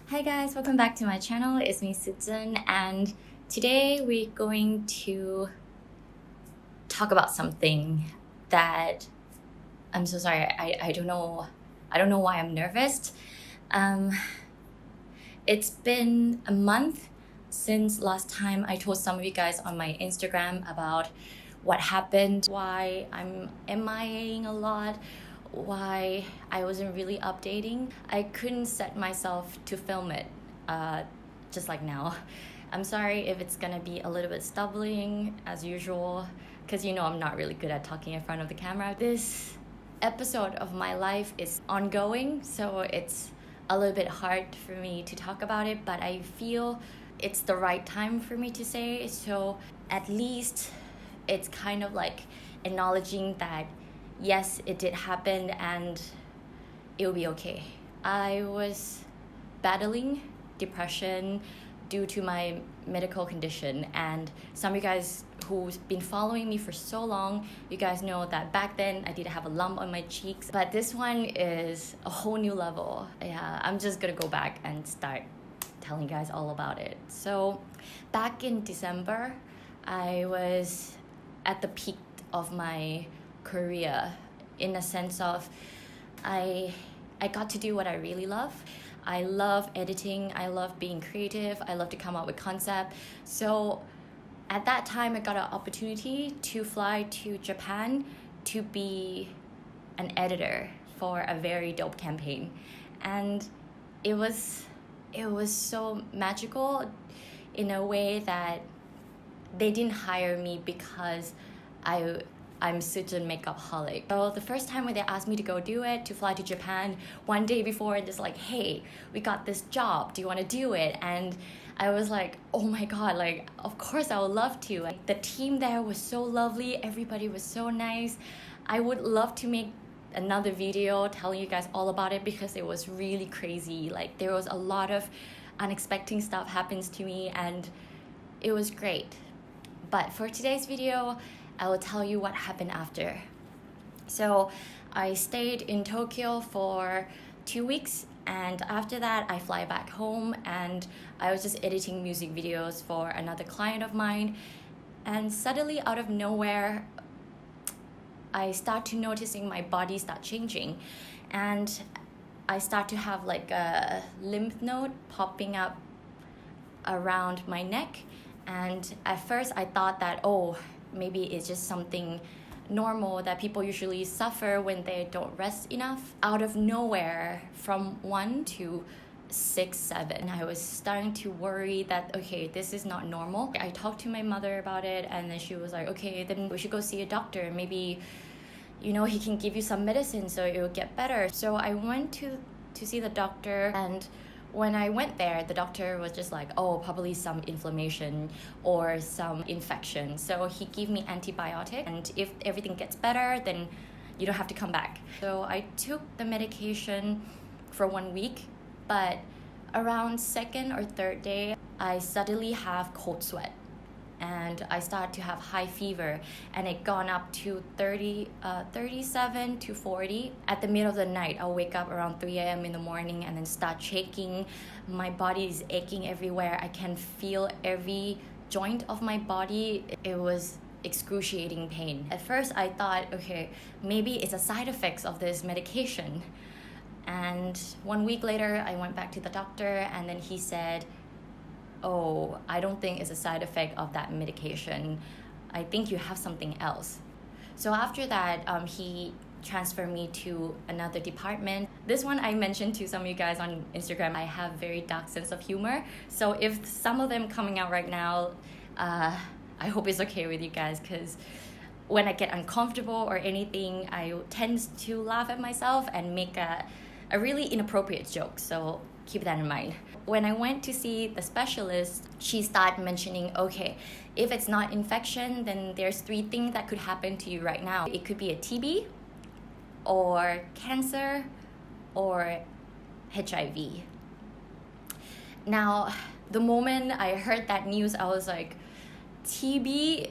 Hi guys, welcome back to my channel. It's me Sichen, and today we're going to talk about something that I'm so sorry. I don't know why I'm nervous. It's been a month since last time I told some of you guys on my Instagram about what happened, why I'm MIAing a lot, why I wasn't really updating. I couldn't set myself to film it just like now. I'm sorry if it's gonna be a little bit stumbling as usual, because I'm not really good at talking in front of the camera. This episode of my life is ongoing, so it's a little bit hard for me to talk about it, but I feel it's the right time for me to say, so at least it's kind of like acknowledging that yes, it did happen and it'll be okay. I was battling depression due to my medical condition, and some of you guys who's been following me for so long, you guys know that back then I did have a lump on my cheeks, but this one is a whole new level. Yeah, I'm just gonna go back and start telling you guys all about it. So back in December, I was at the peak of my career, in a sense of I got to do what I really love. I love editing, I love being creative, I love to come up with concept. So at that time I got an opportunity to fly to Japan to be an editor for a very dope campaign, and it was so magical in a way that they didn't hire me because I'm such a makeupholic. So the first time when they asked me to go do it, to fly to Japan one day before and just like, hey, we got this job, do you want to do it? And I was like, oh my god, like of course I would love to. Like, the team there was so lovely, everybody was so nice. I would love to make another video telling you guys all about it because it was really crazy. Like, there was a lot of unexpected stuff happens to me and it was great. But for today's video, I will tell you what happened after. So I stayed in Tokyo for 2 weeks, and after that I fly back home, and I was just editing music videos for another client of mine, and suddenly out of nowhere I start to noticing my body start changing, and I start to have like a lymph node popping up around my neck. And at first I thought that, oh, maybe it's just something normal that people usually suffer when they don't rest enough. Out of nowhere, from 1 to 6, 7, I was starting to worry that, okay, this is not normal. I talked to my mother about it, and then she was like, okay, then we should go see a doctor. Maybe, he can give you some medicine so it will get better. So I went to see the doctor, and when I went there, the doctor was just like, oh, probably some inflammation or some infection. So he gave me antibiotic, and if everything gets better, then you don't have to come back. So I took the medication for 1 week, but around second or third day, I suddenly have cold sweat, and I started to have high fever, and it gone up to 37 to 40. At the middle of the night, I'll wake up around 3 a.m. in the morning and then start shaking. My body is aching everywhere. I can feel every joint of my body. It was excruciating pain. At first I thought, okay, maybe it's a side effects of this medication. And 1 week later I went back to the doctor, and then he said, oh, I don't think it's a side effect of that medication. I think you have something else. So after that, he transferred me to another department. This one I mentioned to some of you guys on Instagram. I have very dark sense of humor. So if some of them coming out right now, I hope it's okay with you guys, because when I get uncomfortable or anything, I tend to laugh at myself and make a really inappropriate joke. So keep that in mind. When I went to see the specialist, she started mentioning, okay, if it's not infection, then there's 3 things that could happen to you right now. It could be a TB, or cancer, or HIV. Now, the moment I heard that news, I was like, TB,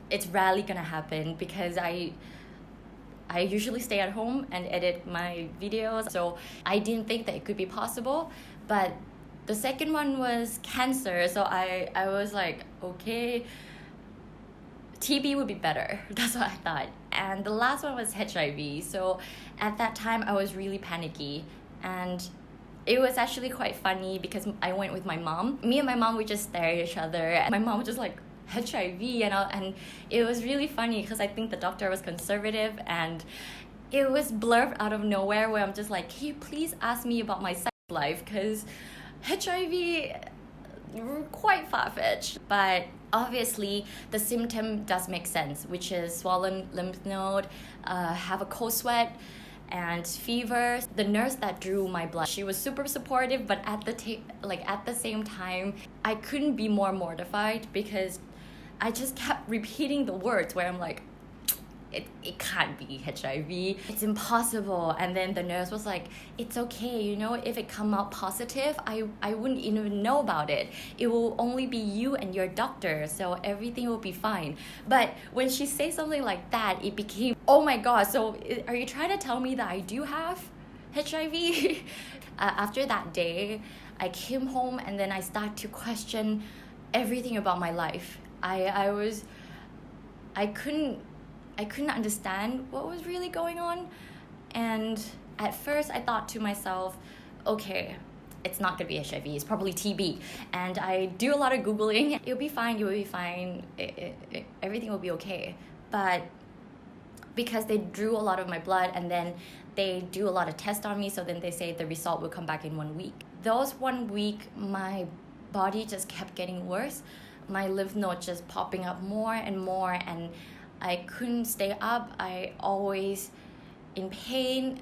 it's rarely gonna happen, because I usually stay at home and edit my videos, so I didn't think that it could be possible. But the second one was cancer. So I was like, okay, TB would be better. That's what I thought. And the last one was HIV. So at that time, I was really panicky. And it was actually quite funny because I went with my mom. Me and my mom would just stare at each other. And my mom was just like, HIV, and it was really funny because I think the doctor was conservative, and it was blurred out of nowhere where I'm just like, can you please ask me about my sex life, because HIV quite far-fetched. But obviously the symptom does make sense, which is swollen lymph node, have a cold sweat and fever. The nurse that drew my blood, she was super supportive, but at the same time, I couldn't be more mortified because I just kept repeating the words where I'm like, it can't be HIV. It's impossible. And then the nurse was like, it's okay, if it come out positive, I wouldn't even know about it. It will only be you and your doctor, so everything will be fine. But when she said something like that, it became, oh my God, so are you trying to tell me that I do have HIV? After that day, I came home and then I started to question everything about my life. I couldn't understand what was really going on. And at first I thought to myself, okay, it's not gonna be HIV, it's probably TB. And I do a lot of Googling. You'll be fine, everything will be okay. But because they drew a lot of my blood and then they do a lot of tests on me, so then they say the result will come back in 1 week. Those 1 week, my body just kept getting worse. My lymph node just popping up more and more, and I couldn't stay up. I always in pain.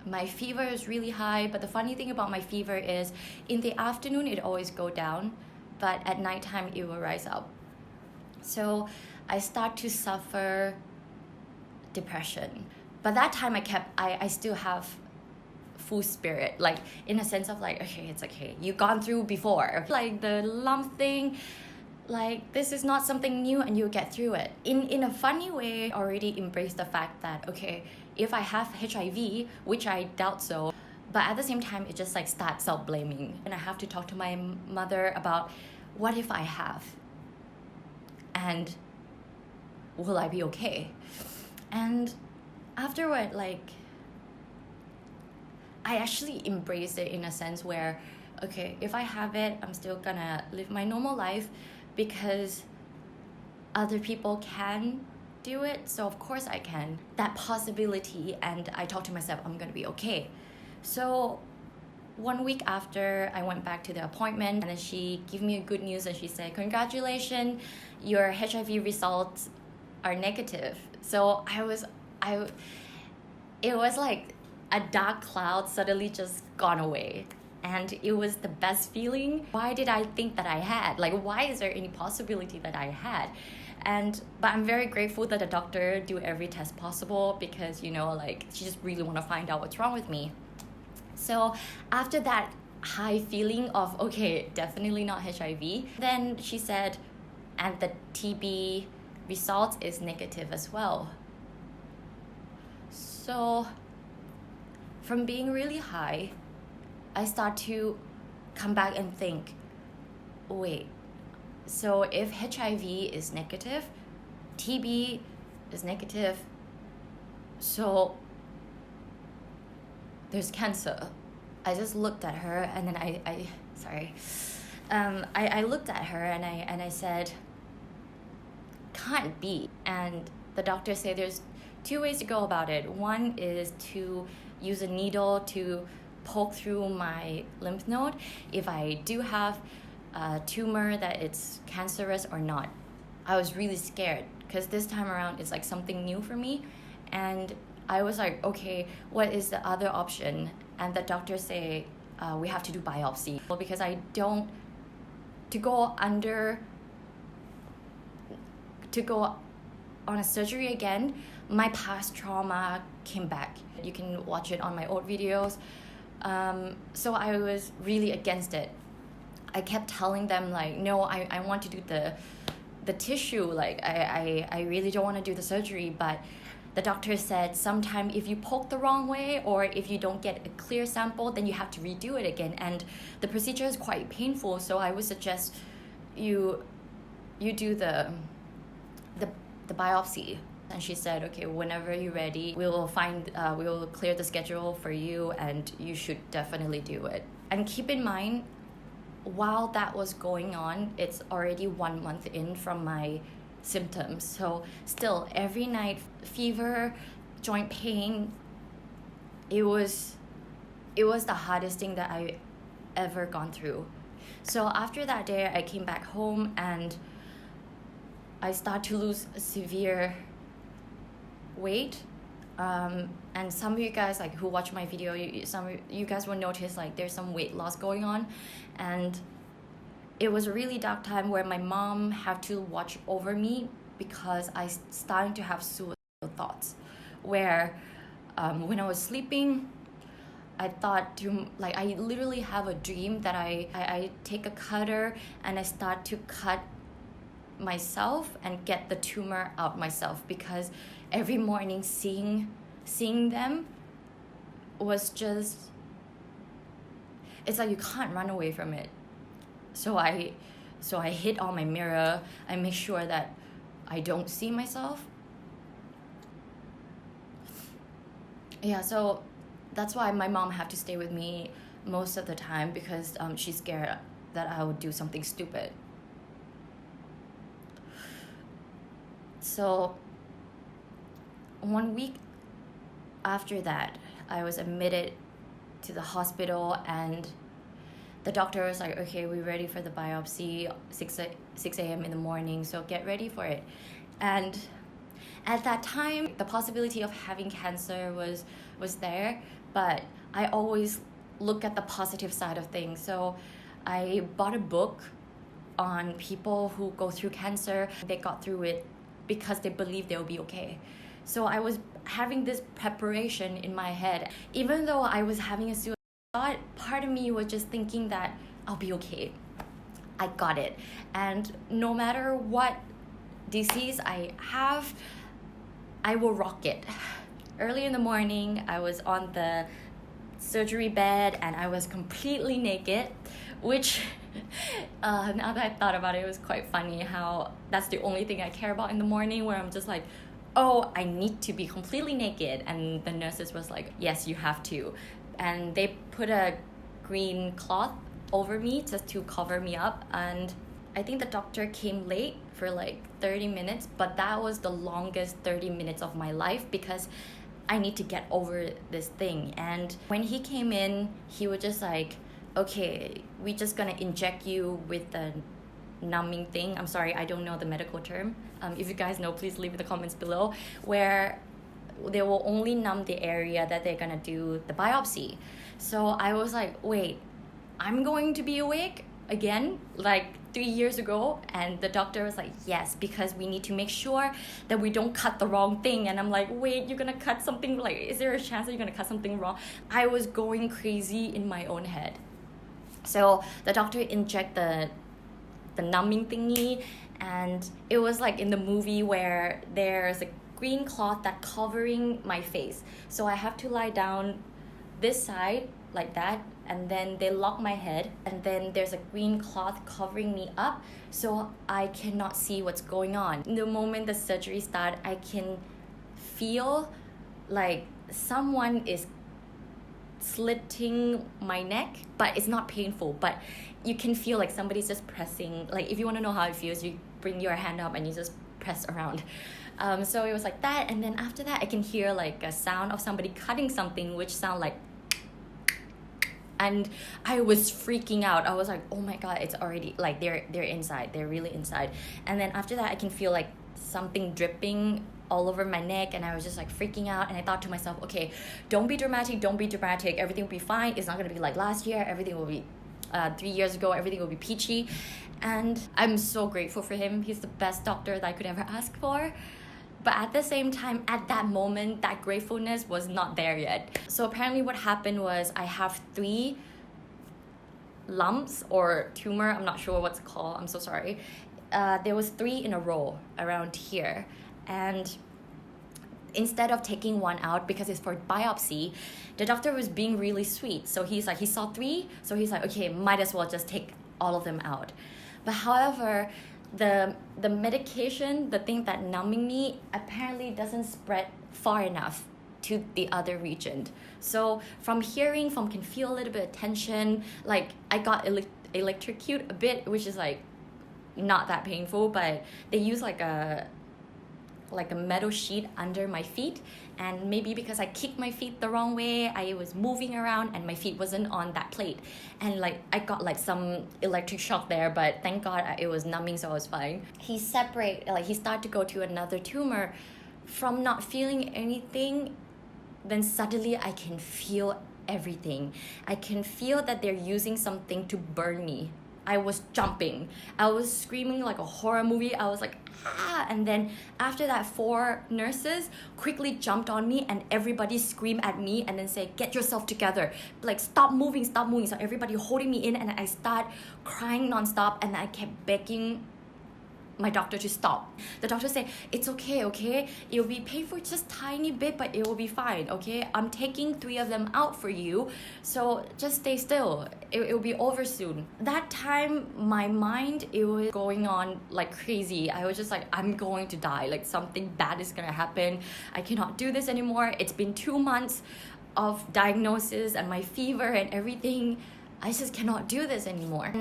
My fever is really high, but the funny thing about my fever is in the afternoon it always go down, but at nighttime it will rise up. So I start to suffer depression. But that time I still have full spirit, like in a sense of like, okay, it's okay, you've gone through before, like the lump thing, like this is not something new and you'll get through it. In a funny way, already embrace the fact that, okay, if I have HIV, which I doubt so, but at the same time it just like starts self-blaming, and I have to talk to my mother about what if I have, and will I be okay? And afterward, like, I actually embrace it in a sense where, okay, if I have it, I'm still gonna live my normal life because other people can do it, so of course I can. That possibility, and I talk to myself, I'm gonna be okay. So 1 week after, I went back to the appointment, and then she gave me a good news, and she said, congratulations, your HIV results are negative. So it was like a dark cloud suddenly just gone away, and it was the best feeling. Why did I think that I had? Like, why is there any possibility that I had? But I'm very grateful that the doctor do every test possible, because like she just really want to find out what's wrong with me. So after that high feeling of, okay, definitely not HIV, then she said, and the TB result is negative as well. So from being really high, I start to come back and think, wait, so if HIV is negative, TB is negative, so there's cancer. I just looked at her, and then I looked at her and I said, can't be. And the doctor said there's 2 ways to go about it. One is to use a needle to poke through my lymph node if I do have a tumor, that it's cancerous or not. I was really scared because this time around it's like something new for me, and I was like, okay, what is the other option? And the doctor say we have to do biopsy, because I don't to go on a surgery again. My past trauma came back. You can watch it on my old videos. So I was really against it. I kept telling them like, no, I want to do the tissue. Like I really don't want to do the surgery. But the doctor said sometime if you poke the wrong way or if you don't get a clear sample, then you have to redo it again, and the procedure is quite painful. So I would suggest you do the biopsy. And she said, okay, whenever you're ready, we will clear the schedule for you, and you should definitely do it. And keep in mind, while that was going on, it's already 1 month in from my symptoms. So still, every night, fever, joint pain, it was the hardest thing that I ever gone through. So after that day, I came back home and I started to lose severe weight. And some of you guys like who watch my video, some of you guys will notice like there's some weight loss going on. And it was a really dark time where my mom had to watch over me because I started to have suicidal thoughts, where when I was sleeping, I thought to, like, I literally have a dream that I take a cutter and I start to cut myself and get the tumor out myself, because every morning seeing them was just, it's like you can't run away from it. So I hid on my mirror. I make sure that I don't see myself. Yeah, so that's why my mom had to stay with me most of the time, because she's scared that I would do something stupid. So 1 week after that, I was admitted to the hospital, and the doctor was like, okay, we're ready for the biopsy, 6 a.m. in the morning, so get ready for it. And at that time, the possibility of having cancer was there, but I always look at the positive side of things. So I bought a book on people who go through cancer. They got through it because they believe they'll be okay. So I was having this preparation in my head. Even though I was having a suicide thought, part of me was just thinking that I'll be okay. I got it. And no matter what disease I have, I will rock it. Early in the morning, I was on the surgery bed and I was completely naked, which now that I thought about it, it was quite funny how that's the only thing I care about in the morning, where I'm just like, oh, I need to be completely naked. And the nurses was like, yes, you have to. And they put a green cloth over me just to cover me up. And I think the doctor came late for like 30 minutes, but that was the longest 30 minutes of my life because I need to get over this thing. And when he came in, he was just like, okay, we're just gonna inject you with the numbing thing. I'm sorry, I don't know the medical term. If you guys know, please leave in the comments below, where they will only numb the area that they're gonna do the biopsy. So I was like, wait, I'm going to be awake again, like 3 years ago? And the doctor was like, yes, because we need to make sure that we don't cut the wrong thing. And I'm like, wait, you're gonna cut something, like, is there a chance that you're gonna cut something wrong? I was going crazy in my own head. So the doctor injected the numbing thingy, and it was like in the movie where there's a green cloth that covering my face. So I have to lie down this side like that, and then they lock my head, and then there's a green cloth covering me up so I cannot see what's going on. The moment the surgery started, I can feel like someone is slitting my neck, but it's not painful, but you can feel like somebody's just pressing. Like, if you want to know how it feels, you bring your hand up and you just press around. So it was like that, and then after that I can hear like a sound of somebody cutting something, which sound like, and I was freaking out. I was like, oh my god, it's already like they're inside, they're really inside. And then after that I can feel like something dripping all over my neck, and I was just like freaking out. And I thought to myself, okay, don't be dramatic, everything will be fine. It's not gonna be like last year, everything will be 3 years ago, everything will be peachy. And I'm so grateful for him. He's the best doctor that I could ever ask for. But at the same time, at that moment, that gratefulness was not there yet. So apparently what happened was I have 3 lumps or tumor, I'm not sure what's it called, I'm so sorry. There was 3 in a row around here. And instead of taking one out because it's for biopsy, the doctor was being really sweet. So he's like, he saw 3, so he's like, okay, might as well just take all of them out. But however, the medication, the thing that numbing me, apparently doesn't spread far enough to the other region. So from hearing, from can feel a little bit of tension, like I got electrocuted a bit, which is like not that painful, but they use like a metal sheet under my feet, and maybe because I kicked my feet the wrong way, I was moving around and my feet wasn't on that plate, and like I got like some electric shock there, but thank God it was numbing, so I was fine. He started to go to another tumor. From not feeling anything, then suddenly I can feel everything. I can feel that they're using something to burn me. I was jumping. I was screaming like a horror movie. I was like, ah! And then after that, 4 nurses quickly jumped on me and everybody screamed at me and then say, get yourself together. Like, stop moving, stop moving. So everybody holding me in, and I start crying nonstop, and I kept begging my doctor to stop. The doctor said, it's okay, it will be painful just tiny bit, but it will be fine, okay? I'm taking 3 of them out for you, so just stay still. It will be over soon. That time, my mind, it was going on like crazy. I was just like, I'm going to die, like something bad is gonna happen. I cannot do this anymore. It's been 2 months of diagnosis and my fever and everything. I just cannot do this anymore.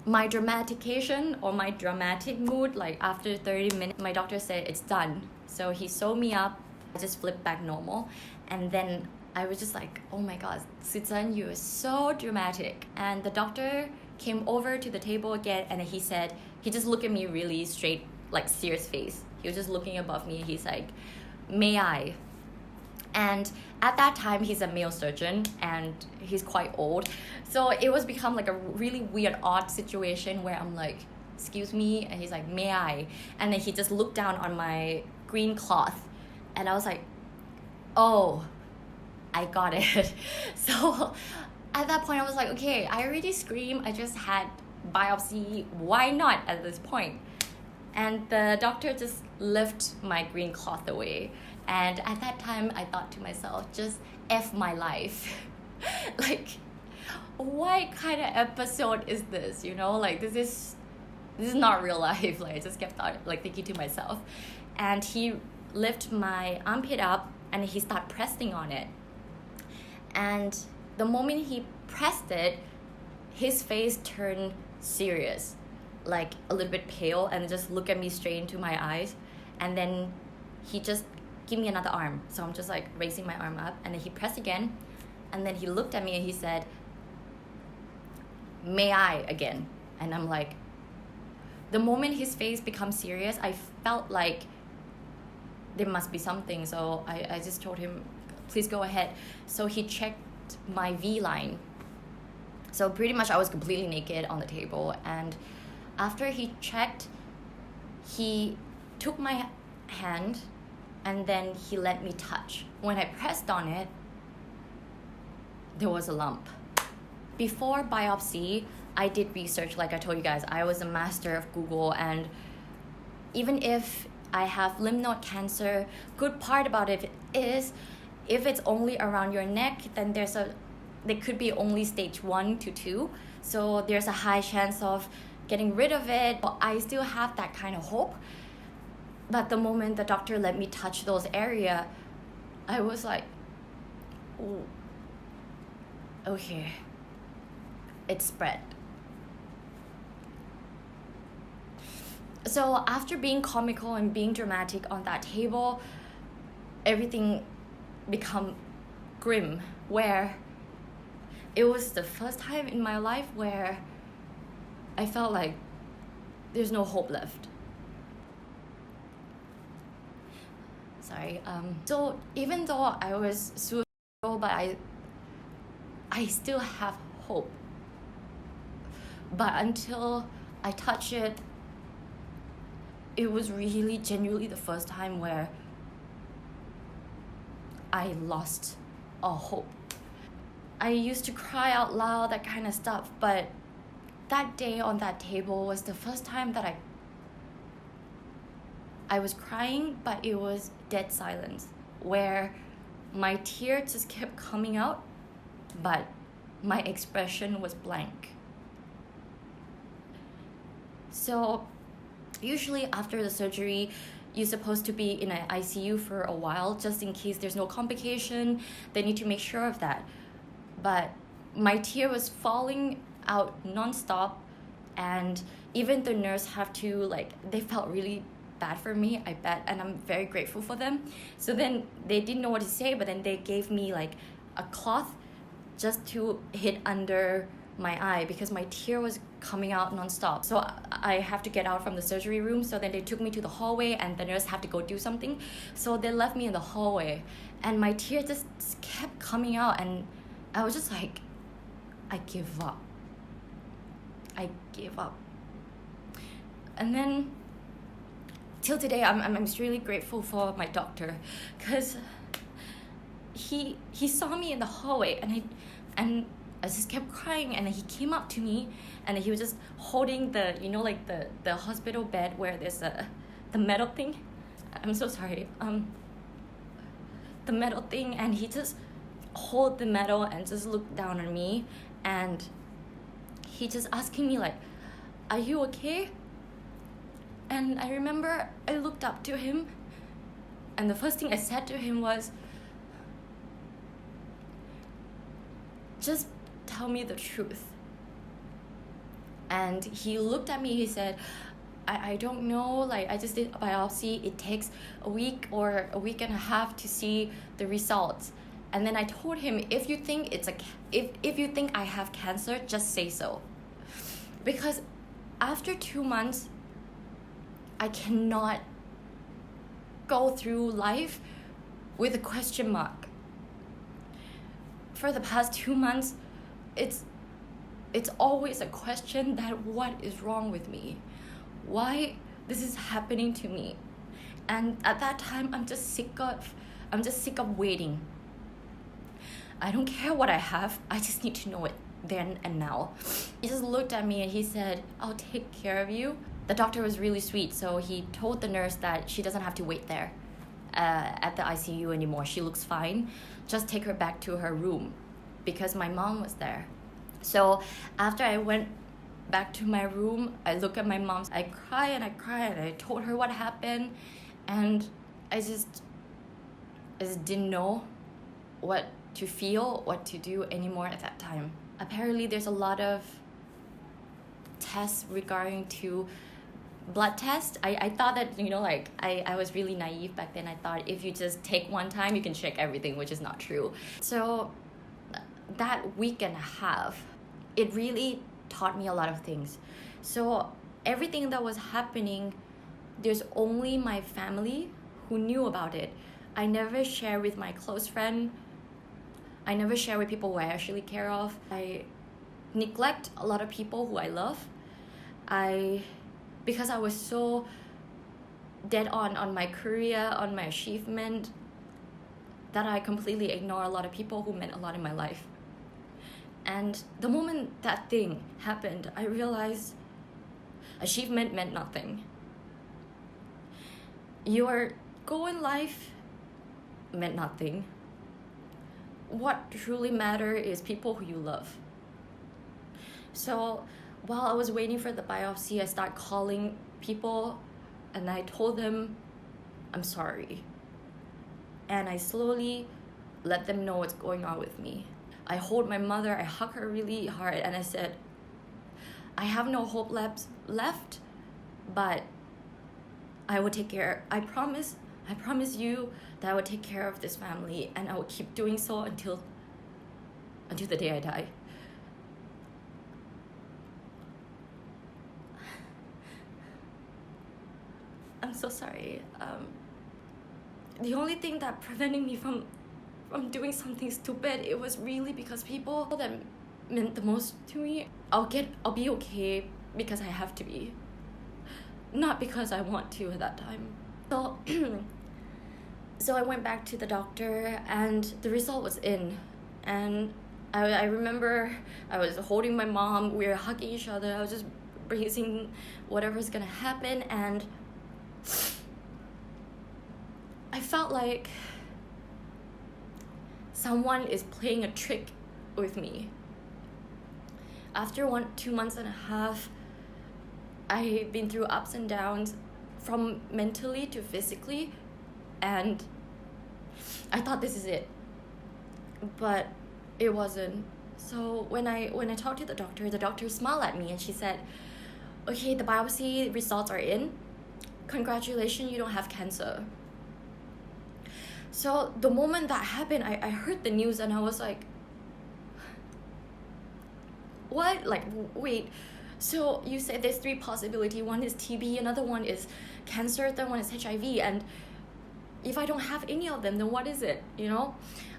My dramatication or my dramatic mood, like after 30 minutes, my doctor said it's done. So he sewed me up, I just flipped back normal. And then I was just like, oh my God, Susan, you are so dramatic. And the doctor came over to the table again, and he said, he just looked at me really straight, like serious face. He was just looking above me. He's like, may I? And at that time, he's a male surgeon and he's quite old. So it was become like a really weird, odd situation where I'm like, excuse me? And he's like, may I? And then he just looked down on my green cloth, and I was like, oh, I got it. So at that point, I was like, okay, I already screamed. I just had biopsy. Why not at this point? And the doctor just lifted my green cloth away. And at that time, I thought to myself, just F my life. Like, what kind of episode is this? You know, like this is not real life. Like, I just kept thinking to myself. And he lifted my armpit up and he started pressing on it. And the moment he pressed it, his face turned serious, like a little bit pale, and just looked at me straight into my eyes. And then he just give me another arm. So I'm just like raising my arm up, and then he pressed again, and then he looked at me and he said, may I again? And I'm like, the moment his face becomes serious, I felt like there must be something. So I just told him, please go ahead. So he checked my V line. So pretty much I was completely naked on the table, and after he checked, he took my hand and then he let me touch. When I pressed on it, there was a lump. Before biopsy, I did research. Like I told you guys, I was a master of Google, and even if I have lymph node cancer, good part about it is if it's only around your neck, then there could be only stage 1 to 2. So there's a high chance of getting rid of it. But I still have that kind of hope. But the moment the doctor let me touch those areas, I was like, oh, okay, it spread. So after being comical and being dramatic on that table, everything become grim, where it was the first time in my life where I felt like there's no hope left. Sorry. So even though I was suicidal, but I still have hope. But until I touch it, it was really genuinely the first time where I lost all hope. I used to cry out loud, that kind of stuff, but that day on that table was the first time that I was crying, but it was dead silence. where my tear just kept coming out, but my expression was blank. So usually after the surgery, you're supposed to be in an ICU for a while just in case there's no complication. They need to make sure of that. But my tear was falling out nonstop, and even the nurse have to they felt really bad for me, I bet, and I'm very grateful for them. So then they didn't know what to say, but then they gave me a cloth just to hit under my eye because my tear was coming out nonstop. So I have to get out from the surgery room. So then they took me to the hallway, and the nurse had to go do something. So they left me in the hallway, and my tear just kept coming out, and I was just like, I give up. I gave up. And then till today, I'm really grateful for my doctor, because he saw me in the hallway, and I just kept crying, and he came up to me, and he was just holding the the hospital bed where there's the metal thing. I'm so sorry. The metal thing, and he just hold the metal and just looked down on me, and he just asking me are you okay? And I remember I looked up to him, and the first thing I said to him was, just tell me the truth. And he looked at me, he said, I don't know, I just did a biopsy. It takes a week or a week and a half to see the results. And then I told him, if you think if you think I have cancer, just say so. Because after 2 months, I cannot go through life with a question mark. For the past 2 months, it's always a question that what is wrong with me? Why this is happening to me? And at that time, I'm just sick of waiting. I don't care what I have, I just need to know it then and now. He just looked at me and he said, I'll take care of you. The doctor was really sweet, so he told the nurse that she doesn't have to wait there at the ICU anymore. She looks fine. Just take her back to her room, because my mom was there. So after I went back to my room, I look at my mom, I cry and I told her what happened, and I just didn't know what to feel, what to do anymore at that time. Apparently there's a lot of tests regarding to blood test. I thought that I was really naive back then. I thought if you just take one time you can check everything, which is not true. So that week and a half, it really taught me a lot of things. So everything that was happening, there's only my family who knew about it. I never share with my close friend. I never share with people who I actually care of. I neglect a lot of people who I love. Because I was so dead on my career, on my achievement, that I completely ignore a lot of people who meant a lot in my life. And the moment that thing happened, I realized achievement meant nothing. Your goal in life meant nothing. What truly matters is people who you love. So while I was waiting for the biopsy, I started calling people, and I told them, I'm sorry. And I slowly let them know what's going on with me. I hold my mother, I hug her really hard, and I said, I have no hope left, but I will take care. I promise you that I will take care of this family, and I will keep doing so until the day I die. I'm so sorry. The only thing that prevented me from doing something stupid, it was really because people that meant the most to me. I'll be okay because I have to be, not because I want to at that time. So I went back to the doctor, and the result was in, and I remember I was holding my mom, we were hugging each other, I was just bracing whatever's gonna happen, and I felt like someone is playing a trick with me. After 2 months and a half, I've been through ups and downs from mentally to physically, and I thought this is it, but it wasn't. So when I talked to the doctor smiled at me and she said, okay, the biopsy results are in. Congratulations, you don't have cancer. So the moment that happened, I heard the news and I was like, what? Like, wait, so you said there's 3 possibilities. One is TB, another one is cancer, third one is HIV, and if I don't have any of them, then what is it? You know,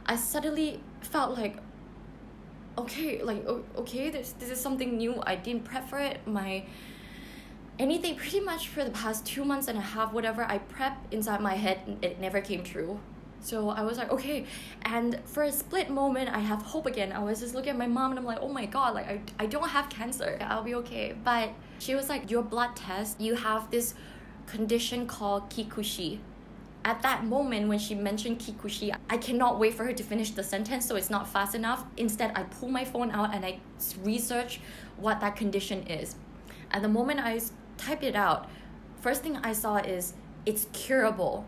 I suddenly felt like, okay, this is something new. I didn't prep for it. Anything pretty much for the past 2 months and a half, whatever I prepped inside my head, it never came true. So I was like, okay. And for a split moment, I have hope again. I was just looking at my mom and I'm like, oh my God, like I don't have cancer. I'll be okay. But she was like, your blood test, you have this condition called kikuchi. At that moment when she mentioned kikuchi, I cannot wait for her to finish the sentence, so it's not fast enough. Instead, I pull my phone out and I research what that condition is. At the moment I typed it out, first thing I saw is it's curable.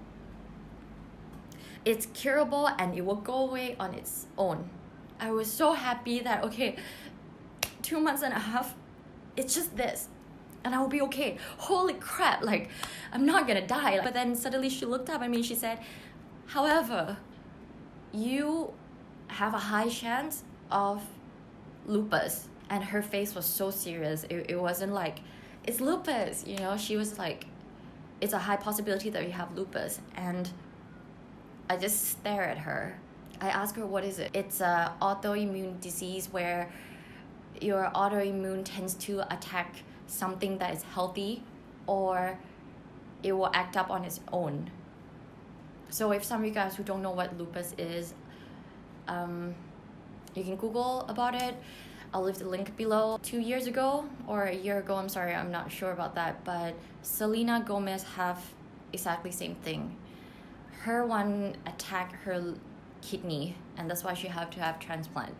It's curable and it will go away on its own. I was so happy that, okay, 2 months and a half, it's just this, and I will be okay. Holy crap, like, I'm not gonna die. But then suddenly she looked up at me and she said, however, you have a high chance of lupus. And her face was so serious. It wasn't like, it's lupus, you know? She was like, it's a high possibility that you have lupus. And I just stare at her. I ask her, what is it? It's a autoimmune disease where your autoimmune tends to attack something that is healthy, or it will act up on its own. So if some of you guys who don't know what lupus is, you can Google about it. I'll leave the link below. 2 years ago or a year ago, I'm sorry, I'm not sure about that, but Selena Gomez have exactly same thing. Her one attacked her kidney, and that's why she had to have transplant.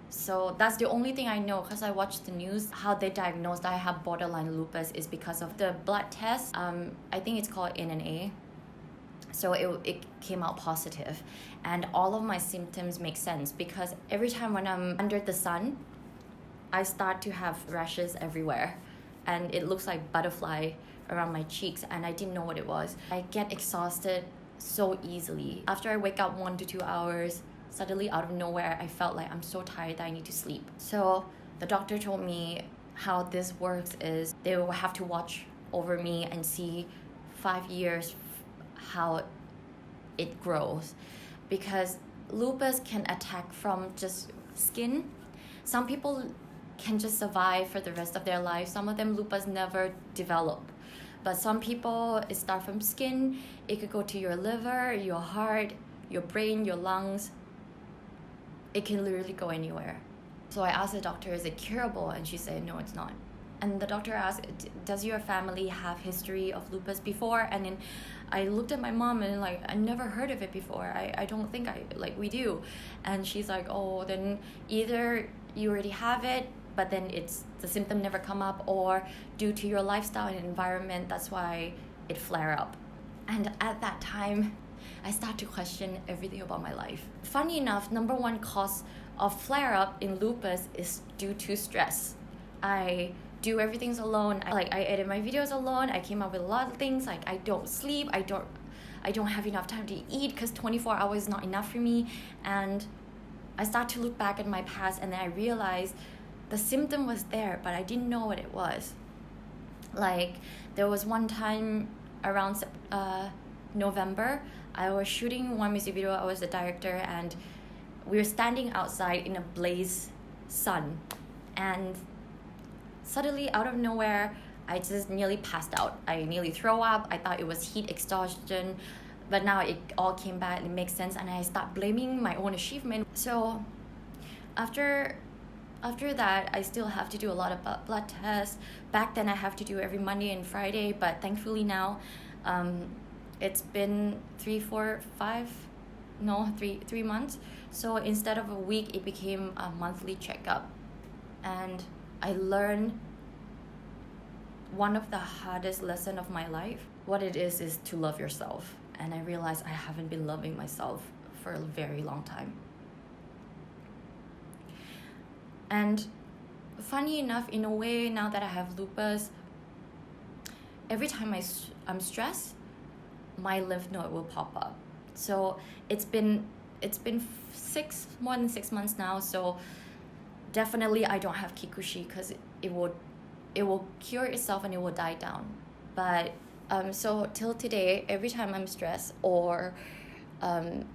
So that's the only thing I know, because I watched the news. How they diagnosed I have borderline lupus is because of the blood test. I think it's called NNA. So it came out positive, and all of my symptoms make sense because every time when I'm under the sun, I start to have rashes everywhere, and it looks like butterfly around my cheeks, and I didn't know what it was. I get exhausted so easily. After I wake up 1 to 2 hours, suddenly out of nowhere, I felt like I'm so tired that I need to sleep. So the doctor told me how this works is they will have to watch over me and see 5 years how it grows, because lupus can attack from just skin. Some people can just survive for the rest of their life. Some of them lupus never develop, but some people it start from skin. It could go to your liver, your heart, your brain, your lungs. It can literally go anywhere. So I asked the doctor, is it curable? And she said, no, it's not. And the doctor asked, does your family have history of lupus before? And then I looked at my mom and like, I never heard of it before. I don't think we do. And she's like, oh, then either you already have it, but then the symptom never come up, or due to your lifestyle and environment, that's why it flare up. And at that time, I start to question everything about my life. Funny enough, number 1 cause of flare up in lupus is due to stress. I do everything alone. I edit my videos alone. I came up with a lot of things. Like I don't sleep. I don't have enough time to eat because 24 hours is not enough for me. And I start to look back at my past, and then I realized the symptom was there, but I didn't know what it was. Like there was one time around November, I was shooting one music video. I was the director, and we were standing outside in a blaze sun, and suddenly out of nowhere, I just nearly passed out. I nearly throw up. I thought it was heat exhaustion, but now it all came back and it makes sense, and I start blaming my own achievement. So after that, I still have to do a lot of blood tests. Back then I have to do every Monday and Friday, but thankfully now it's been 3, 4, 5 no, 3 months. So instead of a week, it became a monthly checkup. And I learned one of the hardest lessons of my life. What it is to love yourself. And I realized I haven't been loving myself for a very long time. And funny enough, in a way, now that I have lupus, every time I'm stressed, my lymph node will pop up. So it's been more than 6 months now. So definitely I don't have kikuchi, because it will cure itself and it will die down. But so till today, every time I'm stressed or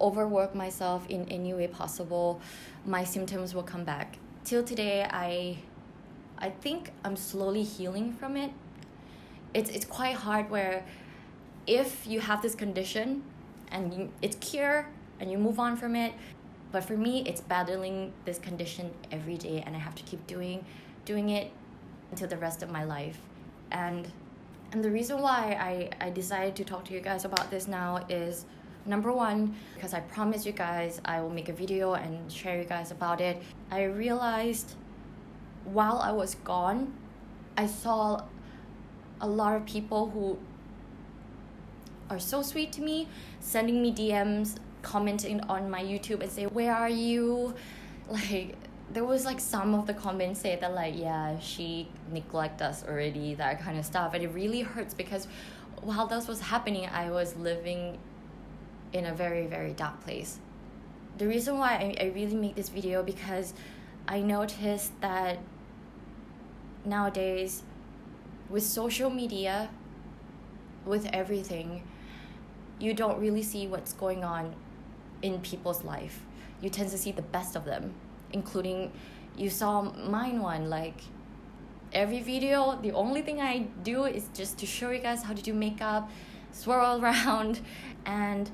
overwork myself in any way possible, my symptoms will come back. Till today, I think I'm slowly healing from it. It's quite hard where if you have this condition and it's cured and you move on from it, but for me, it's battling this condition every day, and I have to keep doing it until the rest of my life. And the reason why I decided to talk to you guys about this now is, number one, because I promised you guys I will make a video and share you guys about it. I realized while I was gone, I saw a lot of people who are so sweet to me, sending me DMs, commenting on my YouTube and say, where are you? Like, there was like some of the comments say that like, yeah, she neglected us already, that kind of stuff. And it really hurts, because while this was happening, I was living in a very, very dark place. The reason why I really make this video, because I noticed that nowadays with social media, with everything, you don't really see what's going on in people's life. You tend to see the best of them, including, you saw mine one, like every video, the only thing I do is just to show you guys how to do makeup, swirl around. And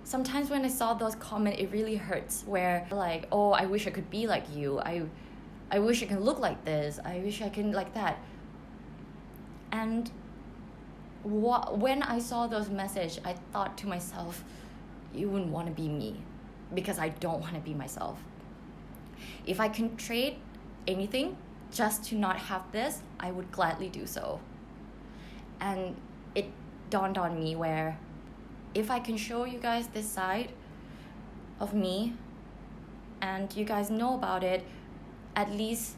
sometimes when I saw those comments, it really hurts, where like, oh, I wish I could be like you, I wish I can look like this, I wish I can like that. And when I saw those messages, I thought to myself, you wouldn't want to be me, because I don't want to be myself. If I can trade anything just to not have this, I would gladly do so. And it dawned on me where if I can show you guys this side of me and you guys know about it, at least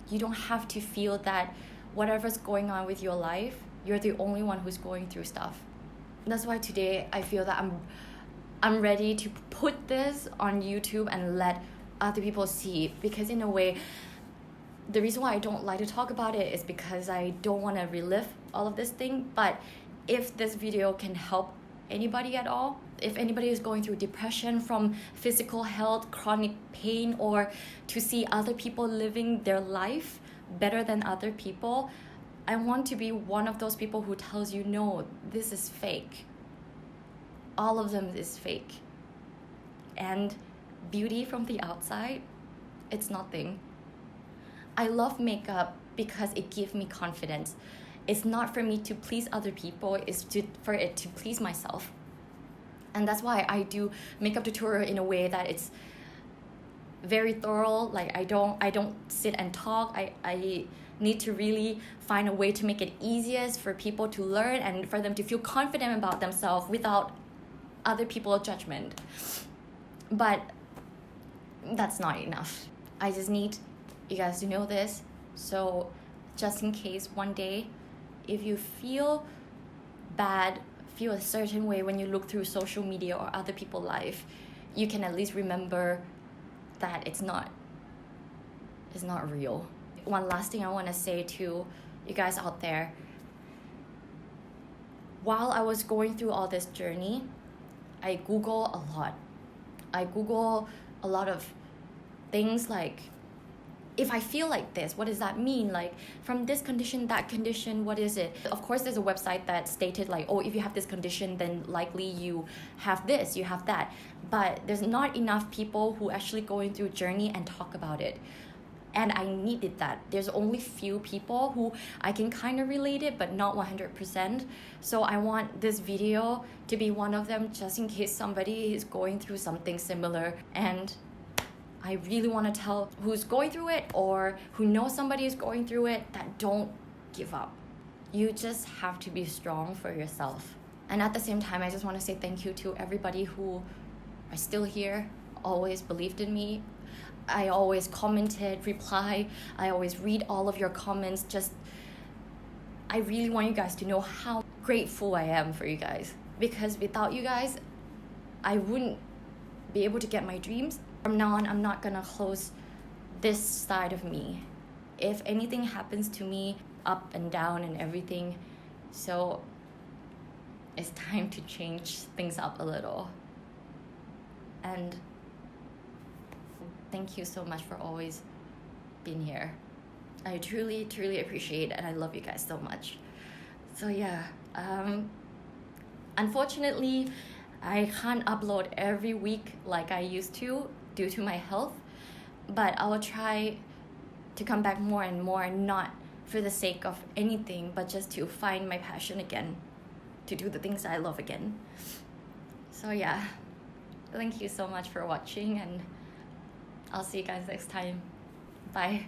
you don't have to feel that whatever's going on with your life, you're the only one who's going through stuff. That's why today I feel that I'm ready to put this on YouTube and let other people see, because in a way, the reason why I don't like to talk about it is because I don't want to relive all of this thing. But if this video can help anybody at all, if anybody is going through depression from physical health, chronic pain, or to see other people living their life better than other people, I want to be one of those people who tells you, no, this is fake. All of them is fake. And beauty from the outside, it's nothing. I love makeup because it gives me confidence. It's not for me to please other people, it's for it to please myself. And that's why I do makeup tutorial in a way that it's very thorough. Like I don't sit and talk. I need to really find a way to make it easiest for people to learn and for them to feel confident about themselves without other people's judgment. But that's not enough. I just need you guys to know this. So just in case one day, if you feel bad, feel a certain way when you look through social media or other people's life, you can at least remember that it's not real. One last thing I want to say to you guys out there, while I was going through all this journey, I Google a lot. I Google a lot of things like, if I feel like this, what does that mean? Like from this condition, that condition, what is it? Of course, there's a website that stated like, oh, if you have this condition, then likely you have this, you have that. But there's not enough people who actually going through a journey and talk about it. and I needed that. There's only few people who I can kind of relate it, but not 100%. So I want this video to be one of them, just in case somebody is going through something similar. And I really want to tell who's going through it or who knows somebody is going through it that don't give up. You just have to be strong for yourself. And at the same time, I just want to say thank you to everybody who are still here, always believed in me. I always commented, reply. I always read all of your comments. I really want you guys to know how grateful I am for you guys. Because without you guys, I wouldn't be able to get my dreams. From now on, I'm not gonna close this side of me. If anything happens to me, up and down and everything, so it's time to change things up a little. And thank you so much for always being here. I truly, truly appreciate it, and I love you guys so much. So yeah, unfortunately, I can't upload every week like I used to due to my health, but I will try to come back more and more, not for the sake of anything, but just to find my passion again, to do the things I love again. So yeah, thank you so much for watching, and I'll see you guys next time. Bye.